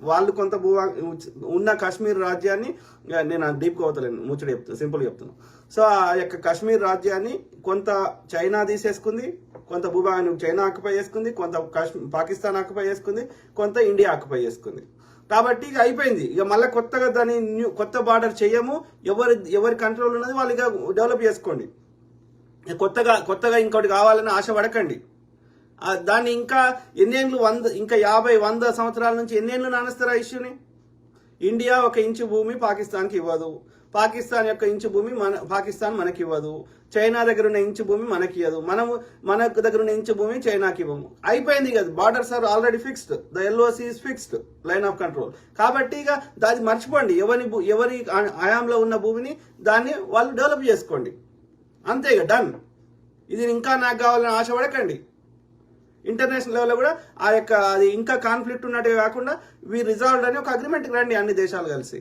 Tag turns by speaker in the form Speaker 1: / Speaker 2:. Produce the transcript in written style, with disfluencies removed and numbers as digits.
Speaker 1: వాళ్ళు కొంత ఉన్న కాశ్మీర్ రాజ్యాన్ని, నేను డీప్గా అవుతలేను, ముచ్చట చెప్తాను, సింపుల్గా చెప్తున్నాను. సో ఆ యొక్క కాశ్మీర్ రాజ్యాన్ని కొంత చైనా తీసేసుకుంది, కొంత భూభాగాన్ని చైనా ఆక్యుపై చేసుకుంది, కొంత పాకిస్తాన్ ఆక్యుపై చేసుకుంది, కొంత ఇండియా ఆక్యుపై చేసుకుంది. కాబట్టి ఇక అయిపోయింది. ఇక మళ్ళీ కొత్తగా దాన్ని కొత్త బార్డర్ చేయము. ఎవరి కంట్రోల్ ఉన్నది వాళ్ళు ఇక డెవలప్ చేసుకోండి. కొత్తగా ఇంకోటి కావాలని ఆశ పడకండి. దాన్ని ఇంకా ఎన్నేళ్ళు, ఇంకా 50-100 సంవత్సరాల నుంచి ఎన్నేళ్ళు నానేస్తారు ఆ ఇష్యూని. ఇండియా 1 ఇంచు భూమి పాకిస్తాన్కి ఇవ్వదు, పాకిస్తాన్ యొక్క ఇంచు భూమి పాకిస్తాన్ మనకి ఇవ్వదు, చైనా దగ్గర ఉన్న ఇంచు భూమి మనకి ఇవ్వదు, మన దగ్గర ఉన్న ఇంచు భూమి చైనాకి ఇవ్వము. అయిపోయింది కదా, borders are already fixed, the LOC is fixed, line of control. కాబట్టి ఇక దాన్ని మర్చిపోండి. ఎవరి హయాంలో ఉన్న భూమిని దాన్ని వాళ్ళు డెవలప్ చేసుకోండి, అంతే ఇక డన్. ఇది ఇంకా నాకు కావాలని ఆశపడకండి. ఇంటర్నేషనల్ లెవెల్లో కూడా ఆ యొక్క అది ఇంకా కాన్ఫ్లిక్ట్ ఉన్నట్టుగా కాకుండా వి రిజాల్వ్డ్ అని ఒక అగ్రిమెంట్కి రండి అన్ని దేశాలు కలిసి.